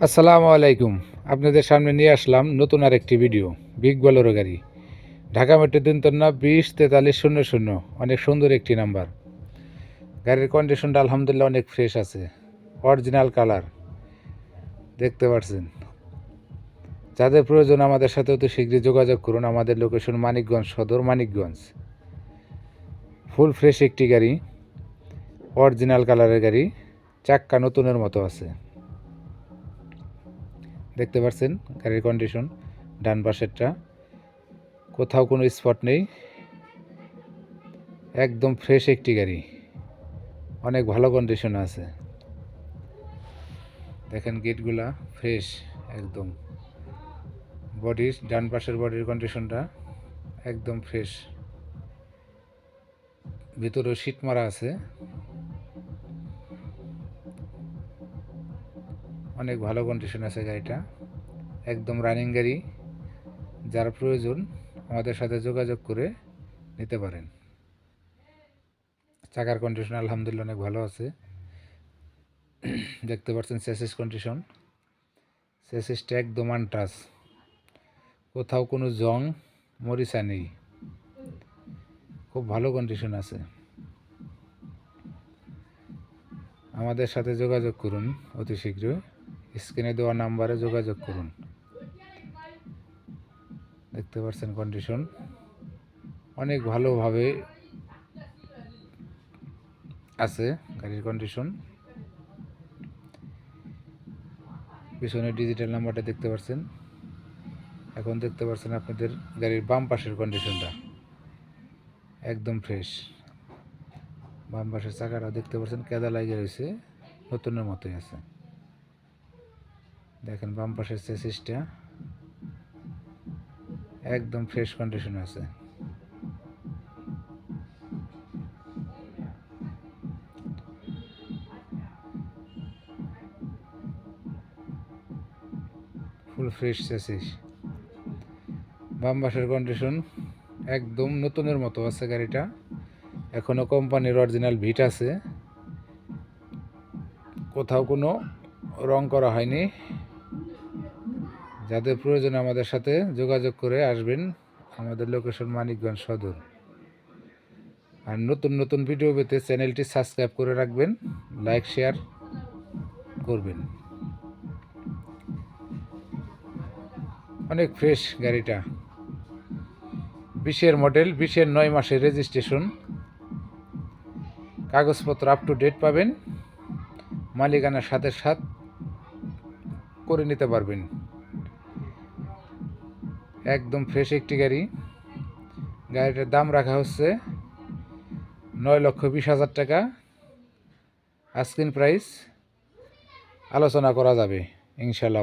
আসসালামু আলাইকুম। আপনাদের সামনে নিয়ে আসলাম নতুন আরেকটি ভিডিও। বিগ বোলেরো গাড়ি, ঢাকা মেট্রো ৩ তন্না ২০ ৪৩ ০০। অনেক সুন্দর একটি নাম্বার। গাড়ির কন্ডিশনটা আলহামদুলিল্লাহ অনেক ফ্রেশ আছে, অরিজিনাল কালার দেখতে পাচ্ছেন। যাদের প্রয়োজন আমাদের সাথে অতি শীঘ্রই যোগাযোগ করুন। আমাদের লোকেশন মানিকগঞ্জ সদর, মানিকগঞ্জ। ফুল ফ্রেশ একটি গাড়ি, অরিজিনাল কালারের গাড়ি, চাক্কা নতুনের মতো আছে। দেখতে পাচ্ছেন গাড়ির কন্ডিশন, ডান পাশেরটা কোথাও কোনো স্পট নেই, একদম ফ্রেশ একটি গাড়ি, অনেক ভালো কন্ডিশন আছে। দেখেন গেটগুলা ফ্রেশ একদম। বডির ডান পাশের বডির কন্ডিশনটা একদম ফ্রেশ, ভিতরে শীট মারা আছে, অনেক ভালো কন্ডিশন আছে গাড়িটা, একদম রানিং গাড়ি। যার প্রয়োজন আমাদের সাথে যোগাযোগ করে নিতে পারেন। চাকার কন্ডিশন আলহামদুলিল্লাহ অনেক ভালো আছে। দেখতে পাচ্ছেন চেসিস কন্ডিশন, চেসিসটা একদম আনটাচ, কোথাও কোনো জং মরিচা নেই, খুব ভালো কন্ডিশন আছে। আমাদের সাথে যোগাযোগ করুন অতি শীঘ্রই, স্ক্রিনে দেওয়া নাম্বারে যোগাযোগ করুন। দেখতে পাচ্ছেন কন্ডিশন অনেক ভালোভাবে আছে গাড়ির কন্ডিশন। পিছনে ডিজিটাল নাম্বারটা দেখতে পাচ্ছেন। এখন দেখতে পাচ্ছেন আপনাদের গাড়ির বাম পাশের কন্ডিশনটা একদম ফ্রেশ। বাম পাশের চাকাটা দেখতে পাচ্ছেন কেদা লাগিয়ে রয়েছে, নতুনের মতোই আছে। দেখেন বাম পাশের চেসিসটা একদম ফ্রেশ কন্ডিশন আছে। ফুল ফ্রেশ চেসিস, বাম পাশের কন্ডিশন একদম নতুনের মতো আছে গাড়িটা। এখনও কোম্পানির অরিজিনাল ভিট আছে, কোথাও কোনো রং করা হয়নি। যাদের প্রয়োজন আমাদের সাথে যোগাযোগ করে আসবেন। আমাদের লোকেশন মানিকগঞ্জ সদর। আর নতুন নতুন ভিডিও পেতে চ্যানেলটি সাবস্ক্রাইব করে রাখবেন, লাইক শেয়ার করবেন। অনেক ফ্রেশ গাড়িটা, 20-এর মডেল, 20-এর 9 মাসের রেজিস্ট্রেশন, কাগজপত্র আপ টু ডেট পাবেন, মালিকানার সাথে সাথে করে নিতে পারবেন। একদম ফ্রেশ একটি গাড়ি। গাড়িটার দাম রাখা হচ্ছে 9,20,000 টাকা। আস্কিং প্রাইস আলোচনা করা যাবে ইনশাল্লাহ।